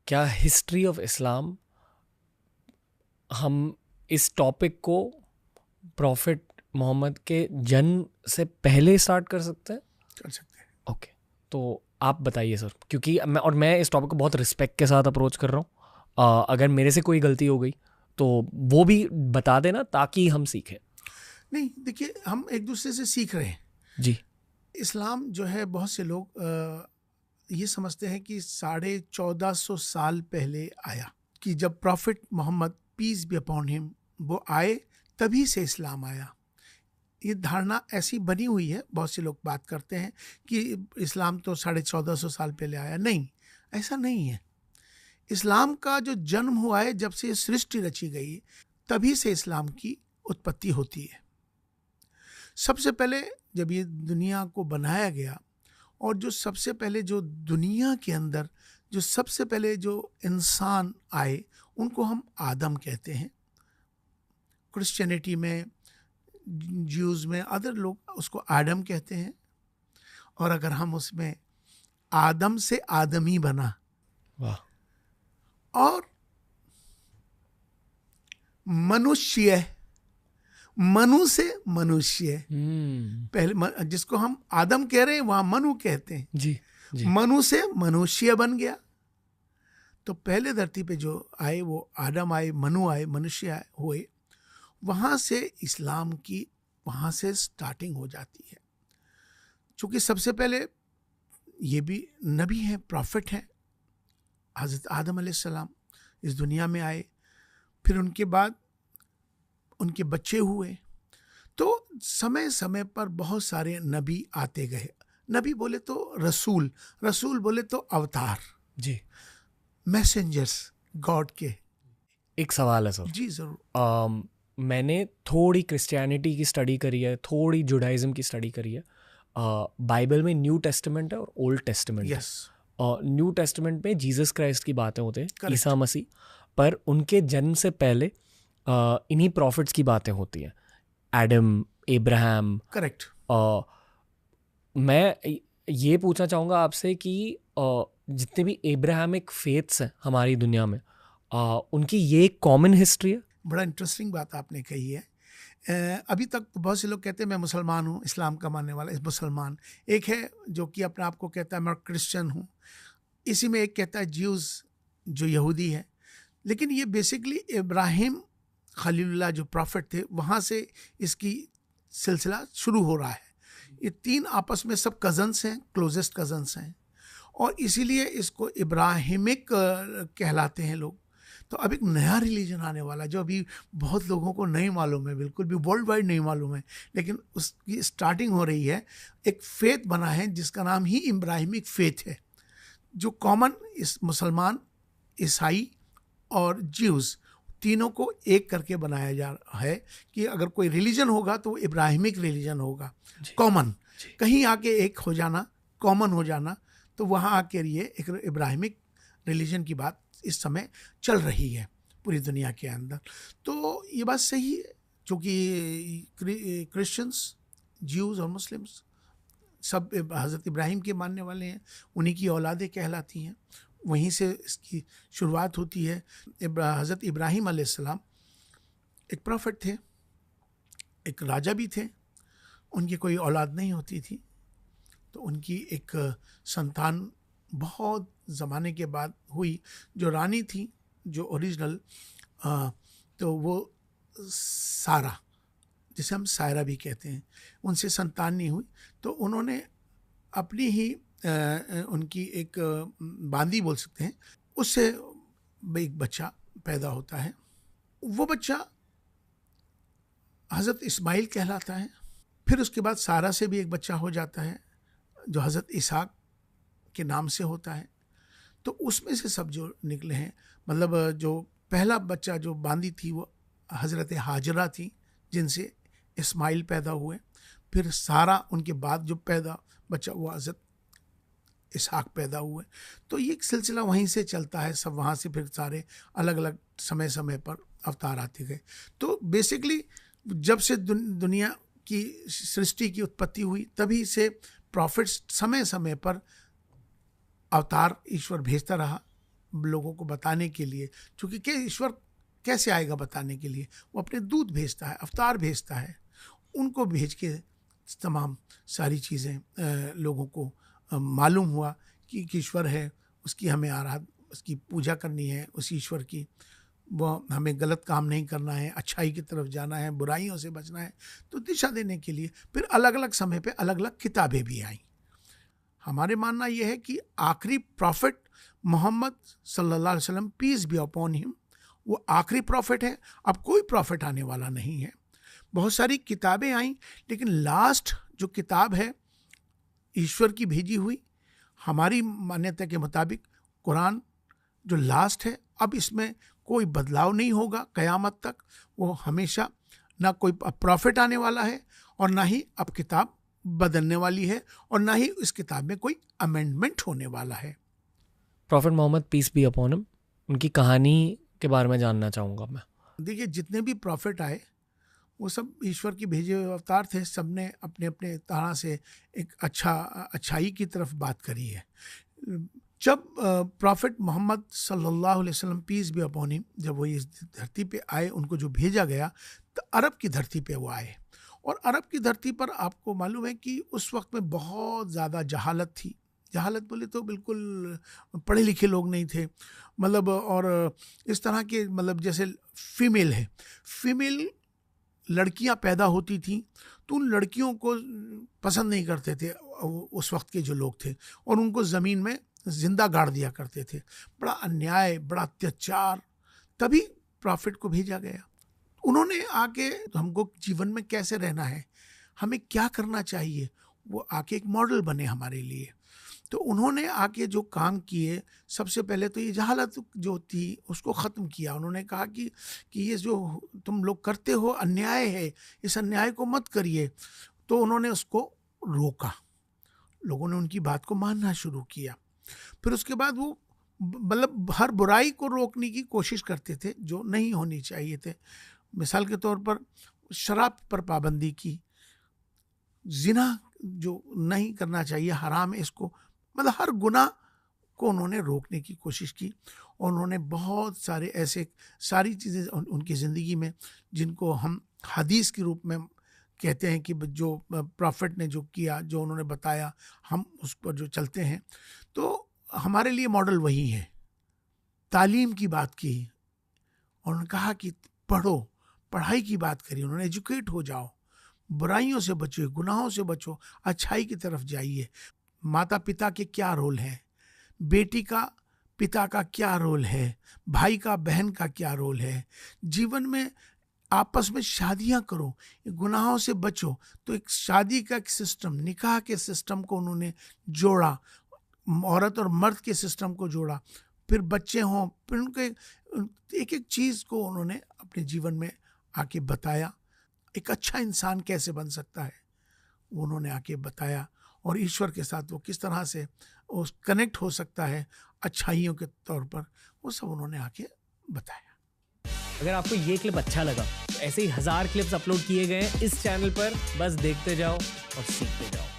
क्या history of Islam, हम इस टॉपिक को प्रॉफिट मोहम्मद के जन्म से पहले स्टार्ट कर सकते हैं? कर सकते हैं। ओके, तो आप बताइए सर, क्योंकि मैं इस टॉपिक को बहुत रिस्पेक्ट के साथ अप्रोच कर रहा हूँ। अगर मेरे से कोई गलती हो गई तो वो भी बता देना ताकि हम सीखें। नहीं, देखिए, हम एक दूसरे से सीख रहे हैं जी। इस्लाम जो है, बहुत से लोग ये समझते हैं कि 1450 साल पहले आया, कि जब prophet Mohammad peace be upon him वो आए तभी से इस्लाम आया। ये धारणा ऐसी बनी हुई है, बहुत से लोग बात करते हैं कि इस्लाम तो 1450 साल पहले आया। नहीं, ऐसा नहीं है। इस्लाम का जो जन्म हुआ है, जब से सृष्टि रची गई तभी से इस्लाम की उत्पत्ति होती है। सबसे पहले जब ये दुनिया को बनाया गया, और जो सबसे पहले जो दुनिया के अंदर जो सबसे पहले जो इंसान आए, उनको हम आदम कहते हैं। क्रिश्चियनिटी में, ज्यूज में, अदर लोग उसको आदम कहते हैं। और अगर हम उसमें आदम से आदमी बना, वाह। और मनुष्य, मनु से मनुष्य, पहले जिसको हम आदम कह रहे हैं वहां मनु कहते हैं। जी, जी। मनु से मनुष्य बन गया। तो पहले धरती पे जो आए वो आदम आए, मनु आए, मनुष्य आए हुए। वहां से इस्लाम की वहां से स्टार्टिंग हो जाती है। चूंकि सबसे पहले ये भी नबी हैं, प्रॉफिट हैं, हजरत आदम अलैहिस्सलाम इस दुनिया में आए। फिर उनके बाद उनके बच्चे हुए। तो समय समय पर बहुत सारे नबी आते गए। नबी बोले तो रसूल, रसूल बोले तो अवतार, जी। मैसेंजर्स गॉड के। एक सवाल है सर। जी जरूर। मैंने थोड़ी क्रिश्चियनिटी की स्टडी करी है, थोड़ी जुडाइज्म की स्टडी करी है। बाइबल में न्यू टेस्टामेंट है और ओल्ड टेस्टामेंट है। न्यू टेस्टामेंट में जीसस क्राइस्ट की बातें होते हैं, ईसा मसीह, पर उनके जन्म से पहले इन्हीं प्रॉफिट्स की बातें होती हैं, एडम, एब्राहम। करेक्ट। मैं ये पूछना चाहूँगा आपसे कि जितने भी एब्राहमिक फेथ्स हैं हमारी दुनिया में, उनकी ये एक कॉमन हिस्ट्री है। बड़ा इंटरेस्टिंग बात आपने कही है। अभी तक बहुत से लोग कहते हैं मैं मुसलमान हूँ, इस्लाम का मानने वाला इस मुसलमान। एक है जो कि अपने आप को कहता है मैं क्रिश्चियन हूँ। इसी में एक कहता है ज्यूज़, जो यहूदी है। लेकिन ये बेसिकली इब्राहिम खलीलुल्लाह जो प्रॉफिट थे, वहाँ से इसकी सिलसिला शुरू हो रहा है। ये तीन आपस में सब कज़न्स हैं, क्लोजेस्ट कज़न्स हैं, और इसीलिए इसको इब्राहिमिक कहलाते हैं लोग। तो अब एक नया रिलीजन आने वाला, जो अभी बहुत लोगों को नहीं मालूम है, बिल्कुल भी वर्ल्ड वाइड नहीं मालूम है, लेकिन उसकी स्टार्टिंग हो रही है। एक फेथ बना है जिसका नाम ही इब्राहिमिक फेथ है, जो कॉमन इस मुसलमान, ईसाई और ज्यूज़ तीनों को एक करके बनाया जा रहा है कि अगर कोई रिलीजन होगा तो वो इब्राहिमिक रिलीजन होगा। कॉमन, कहीं आके एक हो जाना, कॉमन हो जाना, तो वहाँ आके ये एक इब्राहिमिक रिलीजन की बात इस समय चल रही है पूरी दुनिया के अंदर। तो ये बात सही है, क्योंकि क्रिश्चियंस, ज्यूज़ और मुस्लिम्स सब हज़रत इब्राहिम के मानने वाले हैं, उन्हीं की औलादें कहलाती हैं। वहीं से इसकी शुरुआत होती है। हज़रत इब्राहिम अलैहिस्सलाम एक प्रॉफिट थे, एक राजा भी थे। उनकी कोई औलाद नहीं होती थी, तो उनकी एक संतान बहुत ज़माने के बाद हुई, जो रानी थी, जो ओरिजिनल, तो वो सारा, जिसे हम सायरा भी कहते हैं, उनसे संतान नहीं हुई। तो उन्होंने अपनी ही उनकी एक बांदी बोल सकते हैं, उससे एक बच्चा पैदा होता है। वो बच्चा हज़रत इस्माइल कहलाता है। फिर उसके बाद सारा से भी एक बच्चा हो जाता है, जो हज़रत इसहाक के नाम से होता है। तो उसमें से सब जो निकले हैं, मतलब जो पहला बच्चा जो बांदी थी वो हज़रत हाजरा थी, जिनसे इस्माइल पैदा हुए। फिर सारा, उनके बाद जो पैदा बच्चा हुआ हज़रत इसहाक पैदा हुए। तो ये एक सिलसिला वहीं से चलता है सब, वहाँ से फिर सारे अलग अलग समय समय पर अवतार आते गए। तो बेसिकली जब से दुनिया की सृष्टि की उत्पत्ति हुई, तभी से प्रॉफिट्स समय समय पर अवतार ईश्वर भेजता रहा, लोगों को बताने के लिए, क्योंकि कि ईश्वर कैसे आएगा बताने के लिए, वो अपने दूत भेजता है, अवतार भेजता है, उनको भेज के तमाम सारी चीज़ें लोगों को मालूम हुआ कि ईश्वर है, उसकी हमें उसकी पूजा करनी है, उस ईश्वर की, वो हमें गलत काम नहीं करना है, अच्छाई की तरफ जाना है, बुराइयों से बचना है। तो दिशा देने के लिए फिर अलग अलग समय पे अलग अलग किताबें भी आईं। हमारे मानना यह है कि आखिरी प्रॉफिट मोहम्मद सल्लल्लाहु अलैहि वसल्लम, पीस बी अपॉन हिम, वो आखिरी प्रॉफिट है। अब कोई प्रॉफिट आने वाला नहीं है। बहुत सारी किताबें आईं, लेकिन लास्ट जो किताब है ईश्वर की भेजी हुई, हमारी मान्यता के मुताबिक कुरान जो लास्ट है। अब इसमें कोई बदलाव नहीं होगा क़यामत तक, वो हमेशा, ना कोई प्रॉफिट आने वाला है और ना ही अब किताब बदलने वाली है और ना ही इस किताब में कोई अमेंडमेंट होने वाला है। Prophet Mohammad peace be upon him, उनकी कहानी के बारे में जानना चाहूँगा मैं। देखिए, जितने भी प्रॉफिट आए वो सब ईश्वर की भेजे हुए अवतार थे। सब ने अपने अपने तरह से एक अच्छाई की तरफ बात करी है। जब प्रॉफिट मोहम्मद सल्लल्लाहु अलैहि वसल्लम, पीस बी अपॉन हिम, जब वो इस धरती पे आए, उनको जो भेजा गया, तो अरब की धरती पे वो आए। और अरब की धरती पर आपको मालूम है कि उस वक्त में बहुत ज़्यादा जहालत थी। जहालत बोले तो बिल्कुल पढ़े लिखे लोग नहीं थे, मतलब, और इस तरह के, मतलब जैसे फीमेल लड़कियां पैदा होती थीं, तो उन लड़कियों को पसंद नहीं करते थे उस वक्त के जो लोग थे, और उनको ज़मीन में जिंदा गाड़ दिया करते थे। बड़ा अन्याय, बड़ा अत्याचार। तभी प्रॉफिट को भेजा गया। उन्होंने आके हमको जीवन में कैसे रहना है, हमें क्या करना चाहिए, वो आके एक मॉडल बने हमारे लिए। तो उन्होंने आके जो काम किए, सबसे पहले तो ये जहालत जो थी उसको ख़त्म किया। उन्होंने कहा कि ये जो तुम लोग करते हो अन्याय है, इस अन्याय को मत करिए। तो उन्होंने उसको रोका, लोगों ने उनकी बात को मानना शुरू किया। फिर उसके बाद वो, मतलब, हर बुराई को रोकने की कोशिश करते थे जो नहीं होनी चाहिए थे। मिसाल के तौर पर शराब पर पाबंदी की, जिना जो नहीं करना चाहिए, हराम है इसको, मतलब हर गुनाह को उन्होंने रोकने की कोशिश की। और उन्होंने बहुत सारे ऐसे सारी चीज़ें उनकी ज़िंदगी में, जिनको हम हदीस के रूप में कहते हैं कि जो प्रॉफिट ने जो किया, जो उन्होंने बताया, हम उस पर जो चलते हैं, तो हमारे लिए मॉडल वही है। तालीम की बात की और उन्होंने कहा कि पढ़ो, पढ़ाई की बात करी उन्होंने, एजुकेट हो जाओ, बुराइयों से बचो, गुनाहों से बचो, अच्छाई की तरफ जाइए। माता पिता के क्या रोल है, बेटी का पिता का क्या रोल है, भाई का बहन का क्या रोल है, जीवन में आपस में शादियां करो, गुनाहों से बचो। तो एक शादी का एक सिस्टम, निकाह के सिस्टम को उन्होंने जोड़ा, औरत और मर्द के सिस्टम को जोड़ा, फिर बच्चे हों, फिर उनके एक एक चीज़ को उन्होंने अपने जीवन में आके बताया। एक अच्छा इंसान कैसे बन सकता है वो उन्होंने आके बताया, और ईश्वर के साथ वो किस तरह से उस कनेक्ट हो सकता है अच्छाइयों के तौर पर, वो सब उन्होंने आके बताया। अगर आपको ये क्लिप अच्छा लगा तो ऐसे ही 1000 क्लिप्स अपलोड किए गए हैं इस चैनल पर, बस देखते जाओ और सीखते जाओ।